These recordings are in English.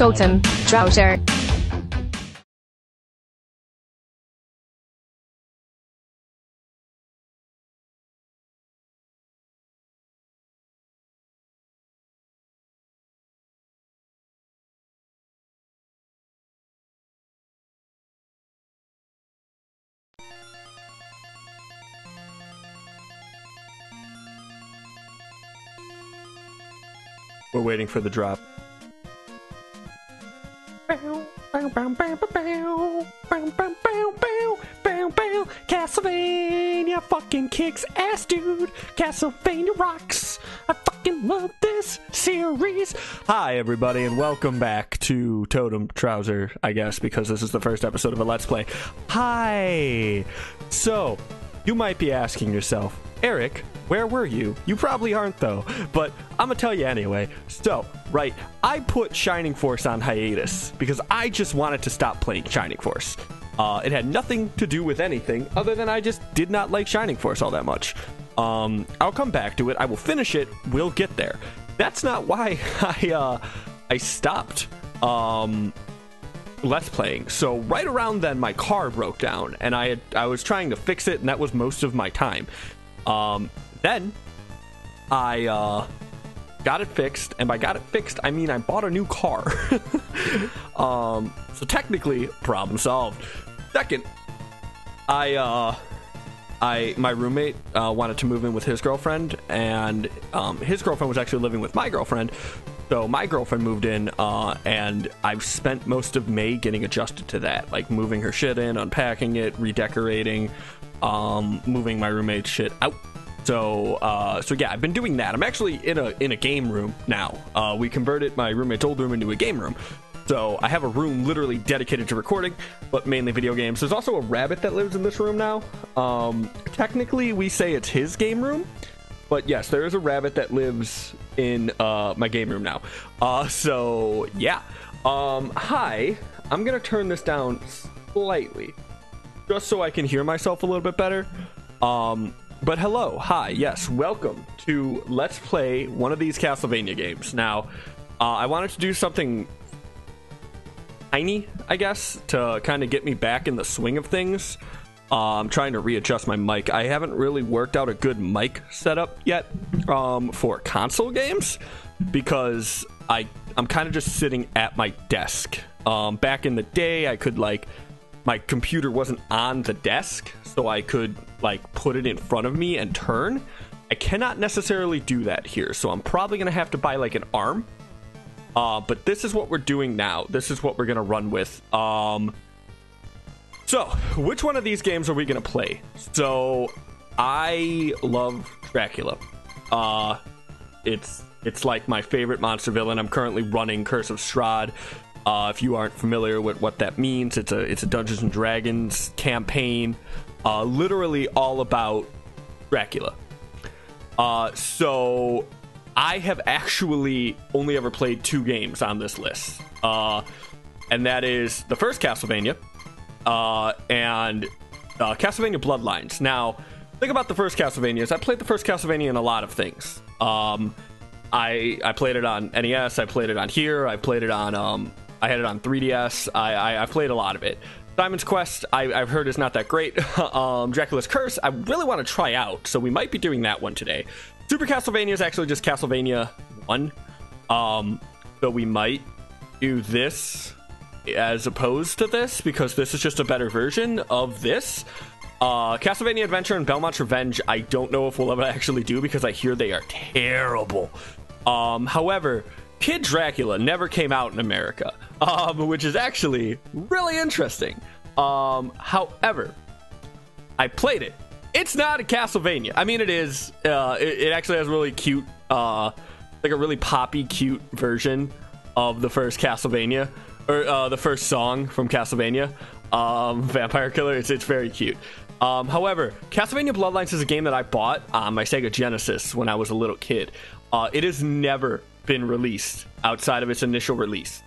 Totem Trouser. We're waiting for the drop. Castlevania fucking kicks ass, dude. Castlevania rocks. I fucking love this series. Hi, everybody, and welcome back to Totem Trouser, I guess, because this is the first episode of a Let's Play. Hi! So, you might be asking yourself, Eric, where were you? You probably aren't, though, but I'm gonna tell you anyway. So, right, I put Shining Force on hiatus because I just wanted to stop playing Shining Force. It had nothing to do with anything other than I just did not like Shining Force all that much. I'll come back to it. I will finish it. We'll get there. That's not why I stopped Let's Playing. So right around then, my car broke down, and I was trying to fix it, and that was most of my time. Then I got it fixed, and by got it fixed, I mean I bought a new car. So technically, problem solved. Second, my roommate wanted to move in with his girlfriend, and his girlfriend was actually living with my girlfriend. So my girlfriend moved in, and I've spent most of May getting adjusted to that, like moving her shit in, unpacking it, redecorating, moving my roommate's shit out. So yeah, I've been doing that. I'm actually in a game room now. We converted my roommate's old room into a game room. So I have a room literally dedicated to recording, but mainly video games. There's also a rabbit that lives in this room now. Technically, we say it's his game room, but yes, there is a rabbit that lives in my game room now. So yeah. Hi. I'm gonna turn this down slightly, just so I can hear myself a little bit better. But hello, hi, yes, welcome to Let's Play one of these Castlevania games. Now, I wanted to do something tiny, I guess, to kind of get me back in the swing of things. I'm trying to readjust my mic. I haven't really worked out a good mic setup yet for console games, because I'm kind of just sitting at my desk. Back in the day, I could, like, my computer wasn't on the desk, so I could, like, put it in front of me and turn. I cannot necessarily do that here, so I'm probably going to have to buy, like, an arm. But this is what we're doing now. This is what we're going to run with. So, which one of these games are we going to play? So, I love Dracula. It's like my favorite monster villain. I'm currently running Curse of Strahd. If you aren't familiar with what that means, it's a Dungeons and Dragons campaign, literally all about Dracula. So I have actually only ever played 2 games on this list, and that is the first Castlevania and Castlevania Bloodlines. Now, think about the first Castlevania. I played the first Castlevania in a lot of things. I played it on NES. I played it on here. I played it on I had it on 3DS. I played a lot of it. Simon's Quest, I've heard is not that great. Dracula's Curse, I really want to try out, so we might be doing that one today. Super Castlevania is actually just Castlevania 1. So we might do this as opposed to this, because this is just a better version of this. Castlevania Adventure and Belmont's Revenge, I don't know if we'll ever actually do, because I hear they are terrible. However, Kid Dracula never came out in America, which is actually really interesting. However, I played it. It's not a Castlevania. I mean, it is. It actually has really cute, like a really poppy, cute version of the first Castlevania, or the first song from Castlevania, Vampire Killer. It's very cute. However, Castlevania Bloodlines is a game that I bought on my Sega Genesis when I was a little kid. It has never been released outside of its initial release.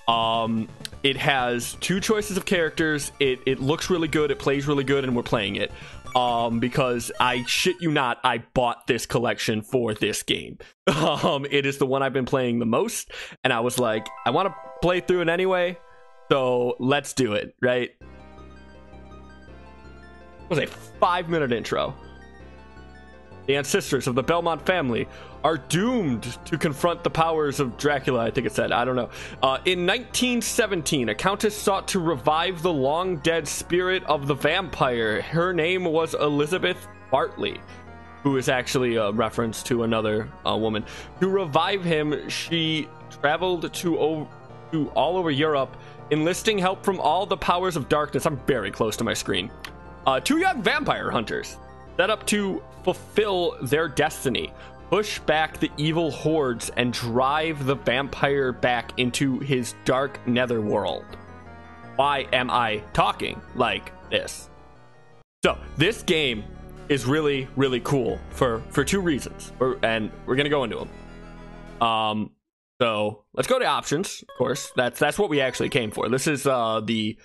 It has 2 choices of characters. It looks really good, it plays really good, and we're playing it. because I shit you not, I bought this collection for this game. It is the one I've been playing the most, and I was like, I want to play through it anyway, so let's do it, right? It was a 5-minute intro. The ancestors of the Belmont family are doomed to confront the powers of Dracula, I think it said. I don't know. In 1917, a countess sought to revive the long-dead spirit of the vampire. Her name was Elizabeth Bartley, who is actually a reference to another woman. To revive him, she traveled to all over Europe, enlisting help from all the powers of darkness. I'm very close to my screen. 2 young vampire hunters set up to fulfill their destiny, push back the evil hordes, and drive the vampire back into his dark netherworld. Why am I talking like this? So this game is really, really cool for 2 reasons, and we're gonna go into them. So let's go to options. Of course, that's what we actually came for. This is the,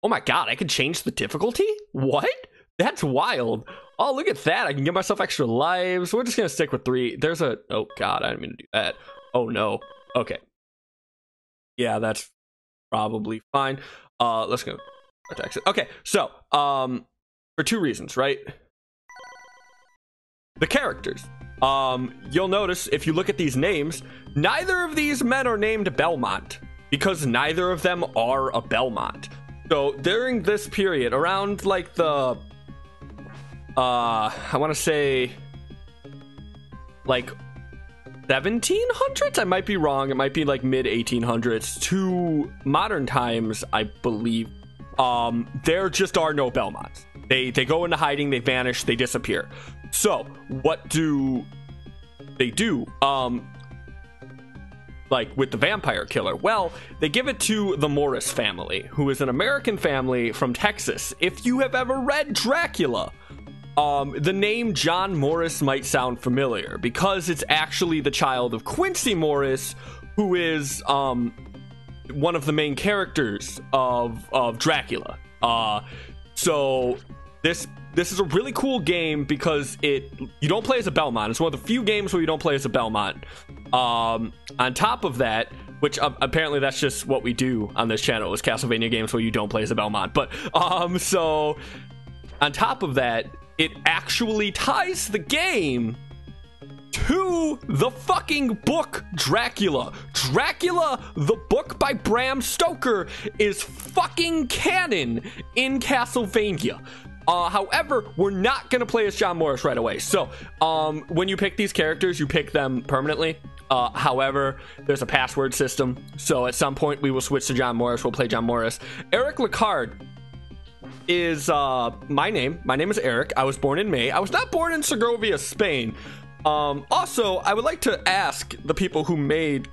oh my god, I can change the difficulty? What? That's wild. Oh, look at that. I can give myself extra lives. We're just going to stick with 3. There's a... Oh, God. I didn't mean to do that. Oh, no. Okay. Yeah, that's probably fine. Let's go. Okay, so, for 2 reasons, right? The characters. You'll notice, if you look at these names, neither of these men are named Belmont, because neither of them are a Belmont. So, during this period, around, like, the... I want to say like 1700s. I might be wrong. It might be like mid 1800s to modern times, I believe. There just are no Belmonts. They go into hiding, they vanish, they disappear. So what do they do? Like with the vampire killer? Well, they give it to the Morris family, who is an American family from Texas. If you have ever read Dracula, the name John Morris might sound familiar because it's actually the child of Quincy Morris, who is one of the main characters of Dracula. So this is a really cool game because you don't play as a Belmont. It's one of the few games where you don't play as a Belmont. On top of that, which apparently that's just what we do on this channel, is Castlevania games where you don't play as a Belmont. But so on top of that, it actually ties the game to the fucking book Dracula. Dracula, the book by Bram Stoker, is fucking canon in Castlevania. However, we're not going to play as John Morris right away. So, when you pick these characters, you pick them permanently. However, there's a password system. So, at some point, we will switch to John Morris. We'll play John Morris. Eric Lecarde is my name. My name is Eric. I was born in May. I was not born in Segovia, Spain. Also, I would like to ask the people who made,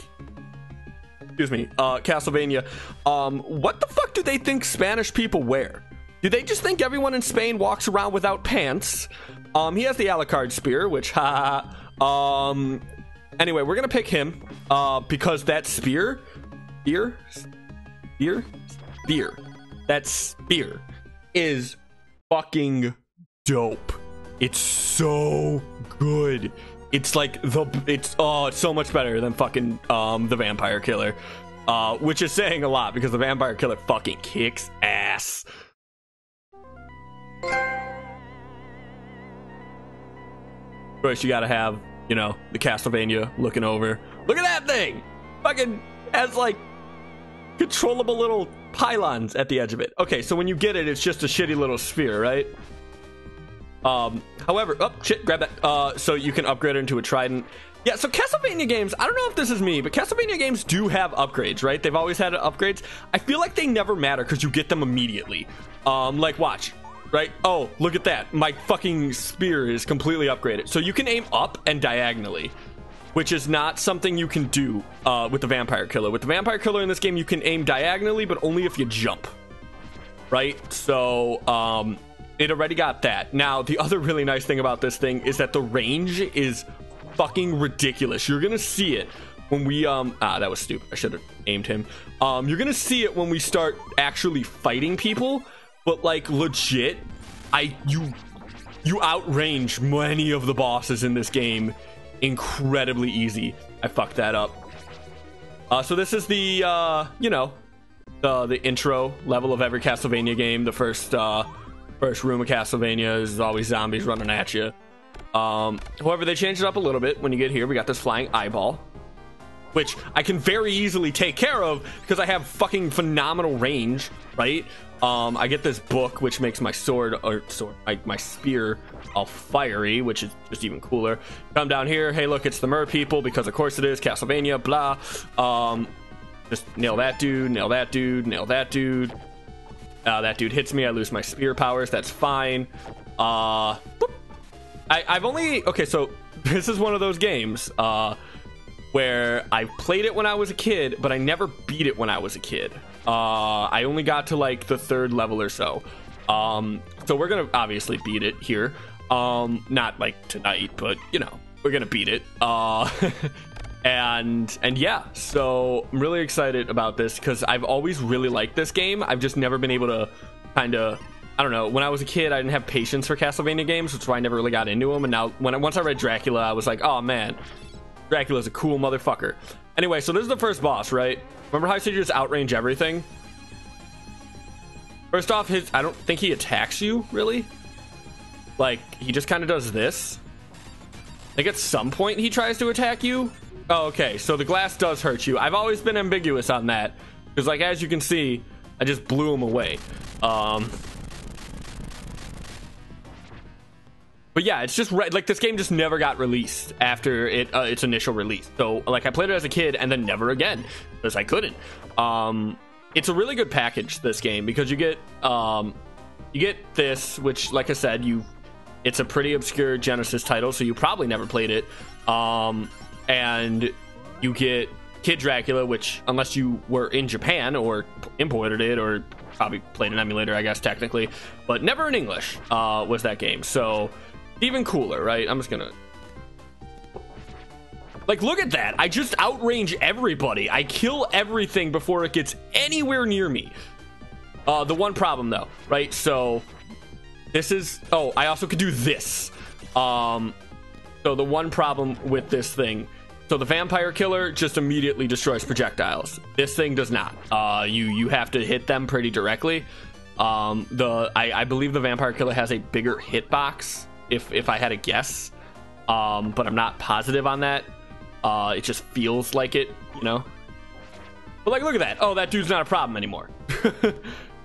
Castlevania, what the fuck do they think Spanish people wear? Do they just think everyone in Spain walks around without pants? He has the Lecarde spear, which, anyway, we're gonna pick him, because that spear, that spear is fucking dope. It's so good. It's like it's so much better than fucking the vampire killer, which is saying a lot because the vampire killer fucking kicks ass. Of course, you gotta have, the Castlevania looking over. Look at that thing! Fucking has like controllable little pylons at the edge of it. Okay, so when you get it, it's just a shitty little sphere, right? However, grab that. So you can upgrade it into a trident. Yeah, so Castlevania games, I don't know if this is me, but Castlevania games do have upgrades, right? They've always had upgrades. I feel like they never matter because you get them immediately. Like, watch, right? Oh, look at that. My fucking spear is completely upgraded. So you can aim up and diagonally, which is not something you can do with the vampire killer. With the vampire killer in this game, you can aim diagonally, but only if you jump, right? So, it already got that. Now, the other really nice thing about this thing is that the range is fucking ridiculous. You're gonna see it when we that was stupid. I should have aimed him. You're gonna see it when we start actually fighting people, but like legit, you you outrange many of the bosses in this game incredibly easy. I fucked that up. So this is the you know, the intro level of every Castlevania game. The first room of Castlevania is always zombies running at you. However, they changed it up a little bit. When you get here, we got this flying eyeball, which I can very easily take care of because I have fucking phenomenal range, right? I get this book, which makes my my spear all fiery, which is just even cooler. Come down here. Hey, look, it's the mer people, because of course it is Castlevania, blah. Just nail that dude, nail that dude, nail that dude. That dude hits me. I lose my spear powers. That's fine. I've only... Okay, so this is one of those games where I played it when I was a kid, but I never beat it when I was a kid. I only got to like the 3rd level or so. So we're gonna obviously beat it here. Not like tonight, but you know, we're gonna beat it. And yeah, so I'm really excited about this because I've always really liked this game. I've just never been able to kind of... I don't know. When I was a kid, I didn't have patience for Castlevania games, which is why I never really got into them. And now, once I read Dracula, I was like, oh man, Dracula's a cool motherfucker. Anyway, so this is the first boss, right? Remember how I said you just outrange everything? First off, I don't think he attacks you, really. Like, he just kind of does this. Like, at some point, he tries to attack you. Oh, okay, so the glass does hurt you. I've always been ambiguous on that. Because, like, as you can see, I just blew him away. But yeah, it's just like this game just never got released after its initial release. So like I played it as a kid and then never again because I couldn't. It's a really good package, this game, because you get this, which like I said, it's a pretty obscure Genesis title, so you probably never played it. And you get Kid Dracula, which unless you were in Japan or imported it or probably played an emulator, I guess technically, but never in English was that game. So even cooler, right? I'm just gonna... Like, look at that. I just outrange everybody. I kill everything before it gets anywhere near me. The one problem, though, right? So, this is... Oh, I also could do this. So, the one problem with this thing... So, the vampire killer just immediately destroys projectiles. This thing does not. You have to hit them pretty directly. I believe the vampire killer has a bigger hitbox, if I had a guess, but I'm not positive on that. It just feels like it, you know. But like, look at that. Oh, that dude's not a problem anymore.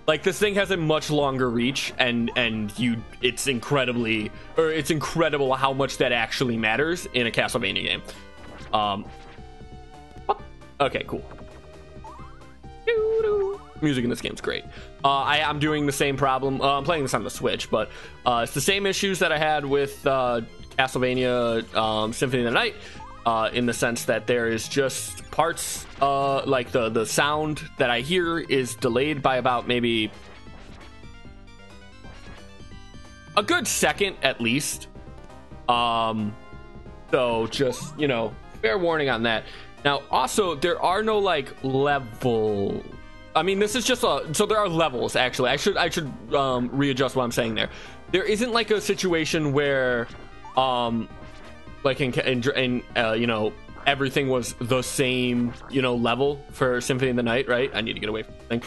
Like, this thing has a much longer reach, and it's incredible how much that actually matters in a Castlevania game. Okay, cool. Music in this game's great. I'm doing the same problem. I'm playing this on the Switch, but it's the same issues that I had with Castlevania Symphony of the Night, in the sense that there is just parts, like the sound that I hear is delayed by about maybe a good second at least. So just, you know, fair warning on that. Now, also, there are no like level... I mean, this is just so there are levels, actually. I should readjust what I'm saying there. There isn't like a situation where like in you know, everything was the same, you know, level for Symphony of the Night, right? I need to get away from the thing.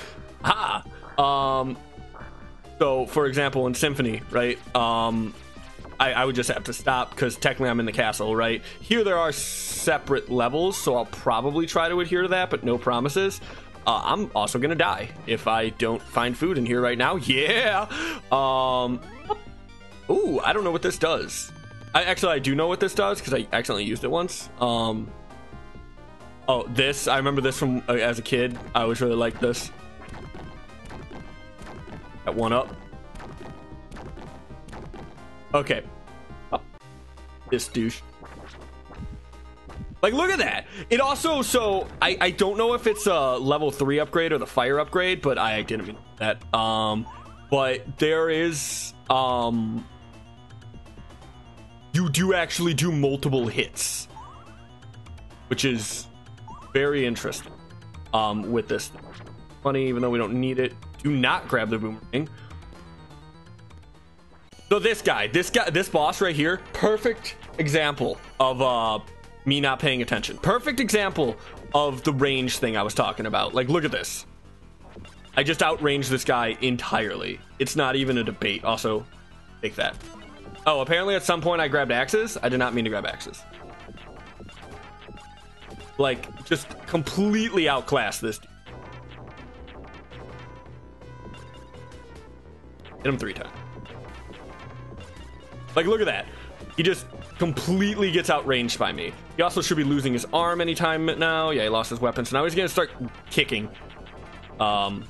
So for example, in Symphony, right, I would just have to stop because technically I'm in the castle, right? Here there are separate levels, so I'll probably try to adhere to that, but no promises. I'm also gonna die if I don't find food in here right now. Yeah. Ooh, I don't know what this does. I do know what this does because I accidentally used it once. Oh, this, I remember this from as a kid. I always really liked this. That one up. Okay. Oh, this douche. Like, look at that. It also, so I don't know if it's a level 3 upgrade or the fire upgrade, but I didn't mean that. But there is, you do actually do multiple hits, which is very interesting. With this funny, even though we don't need it, do not grab the boomerang. So this boss right here, perfect example of me not paying attention. Perfect example of the range thing I was talking about. Like, look at this. I just outranged this guy entirely. It's not even a debate. Also, take that. Oh, apparently at some point I grabbed axes. I did not mean to grab axes. Like, just completely outclassed this dude. Hit him 3 times. Like, look at that. He just completely gets outranged by me. He also should be losing his arm anytime now. Yeah, he lost his weapon, so now he's gonna start kicking. Isn't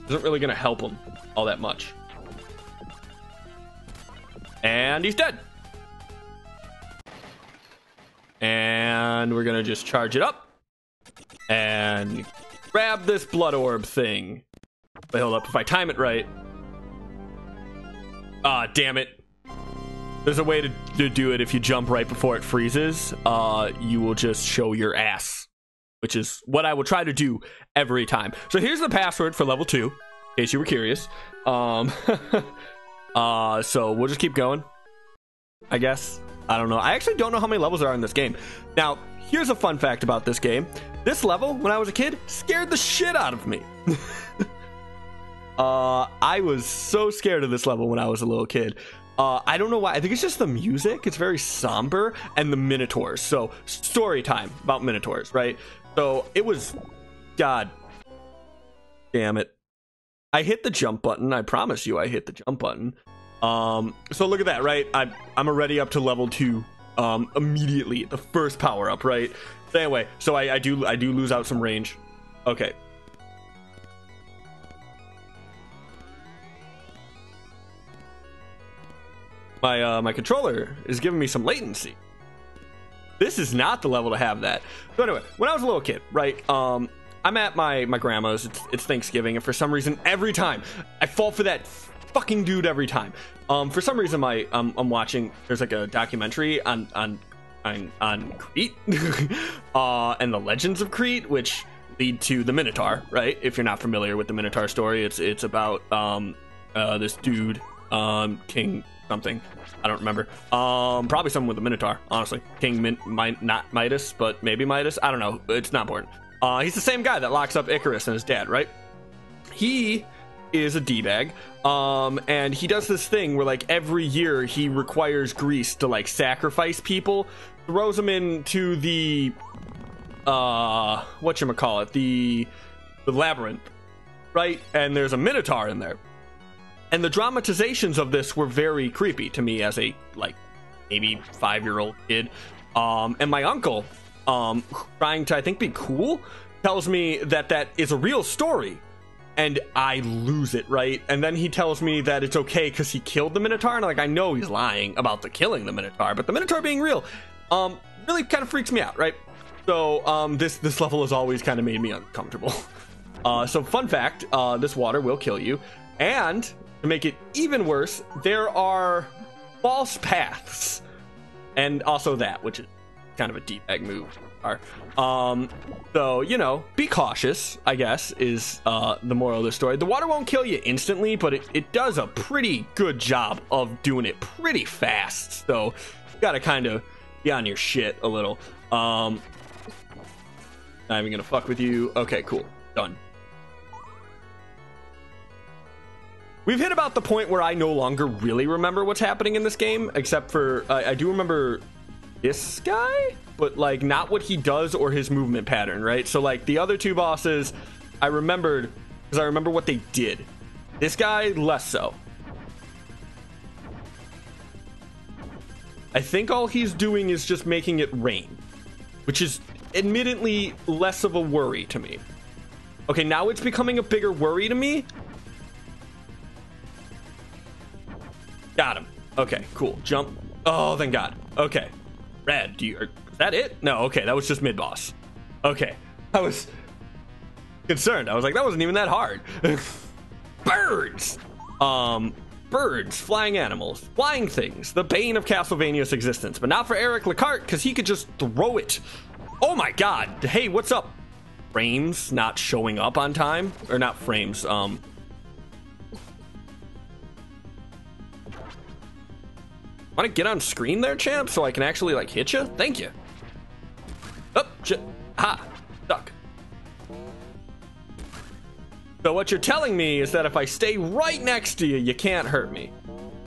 really gonna help him all that much. And he's dead. And we're gonna just charge it up and grab this blood orb thing. But hold up, if I time it right. Ah, damn it. There's a way to do it if you jump right before it freezes. You will just show your ass, which is what I will try to do every time. So here's the password for level 2, in case you were curious. So we'll just keep going, I guess. I don't know. I actually don't know how many levels there are in this game. Now, here's a fun fact about this game. This level, when I was a kid, scared the shit out of me. I was so scared of this level when I was a little kid. I don't know why. I think it's just the music. It's very somber, and the Minotaurs. So, story time about Minotaurs, right? So, it was... God damn it. I hit the jump button. I promise you I hit the jump button. So look at that, right? I'm already up to level 2 immediately. The first power up, right? So anyway, so I do lose out some range. Okay. My controller is giving me some latency. This is not the level to have that. So anyway, when I was a little kid, right? I'm at my grandma's. It's Thanksgiving, and for some reason, every time I fall for that fucking dude every time. For some reason, I'm watching. There's like a documentary on Crete, and the legends of Crete, which lead to the Minotaur. Right? If you're not familiar with the Minotaur story, it's about this dude, King something. I don't remember. Probably someone with the Minotaur. Honestly, King not Midas, but maybe Midas. I don't know. It's not important. He's the same guy that locks up Icarus and his dad, right? He is a D-bag, and he does this thing where, like, every year he requires Greece to, like, sacrifice people, throws them into the whatchamacallit, the labyrinth, right? And there's a Minotaur in there, and the dramatizations of this were very creepy to me as a, like, maybe 5-year-old kid. And my uncle, trying to, I think, be cool, tells me that is a real story, and I lose it, right? And then he tells me that it's okay because he killed the Minotaur, and like, I know he's lying about the killing the Minotaur, but the Minotaur being real, really kind of freaks me out, right? So, this level has always kind of made me uncomfortable. So fun fact, this water will kill you, and to make it even worse, there are false paths, and also that, which is kind of a D-bag move. So, you know, be cautious, I guess, is the moral of the story. The water won't kill you instantly, but it does a pretty good job of doing it pretty fast. So you gotta kind of be on your shit a little. Not even gonna fuck with you. Okay, cool. Done. We've hit about the point where I no longer really remember what's happening in this game, except for I do remember this guy, but like not what he does or his movement pattern, right? So like the other 2 bosses I remembered because I remember what they did. This guy, less so. I think all he's doing is just making it rain, which is admittedly less of a worry to me. Okay, now it's becoming a bigger worry to me. Got him. Okay, cool. Jump. Oh, thank God. Okay. Red, is that it? No, okay, that was just mid-boss. Okay, I was concerned. I was like, that wasn't even that hard. Birds! Birds, flying animals, flying things, the bane of Castlevania's existence, but not for Eric Lecarde, because he could just throw it. Oh my God, hey, what's up? Frames not showing up on time? Or not frames, Want to get on screen there, champ, so I can actually, like, hit you? Thank you. Oh, shit. Ha. Stuck. So what you're telling me is that if I stay right next to you, you can't hurt me.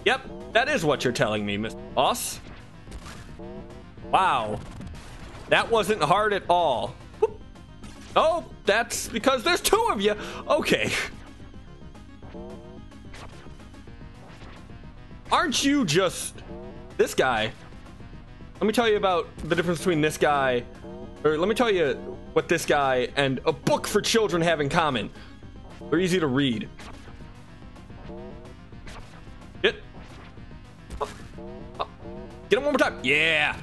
Yep, that is what you're telling me, Mr. Boss. Wow. That wasn't hard at all. Whoop. Oh, that's because there's two of you. Okay. Aren't you just... This guy. Let me tell you about the difference between this guy... Or let me tell you what this guy and a book for children have in common. They're easy to read. Get. Oh. Oh. Get him one more time. Yeah.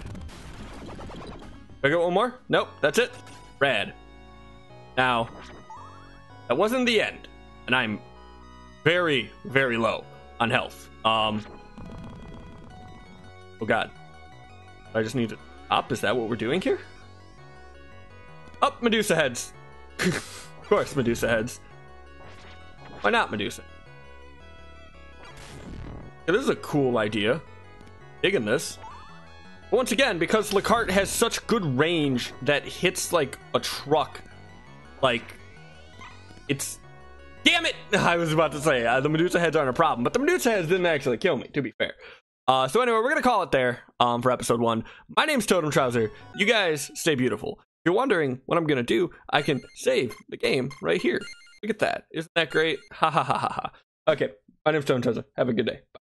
I get one more? Nope, that's it. Rad. Now, that wasn't the end. And I'm very, very low on health. Oh god. I just need to up. Is that what we're doing here? Up, Medusa heads. Of course, Medusa heads. Why not Medusa? Yeah, this is a cool idea. Digging this. But once again, because Lecarde has such good range that hits like a truck. Like, it's... Damn it! I was about to say, the Medusa heads aren't a problem, but the Medusa heads didn't actually kill me, to be fair. So anyway, we're gonna call it there for episode 1. My name's Totem Trouser. You guys stay beautiful. If you're wondering what I'm gonna do, I can save the game right here. Look at that. Isn't that great? Ha ha ha ha ha. Okay, my name's Totem Trouser. Have a good day. Bye.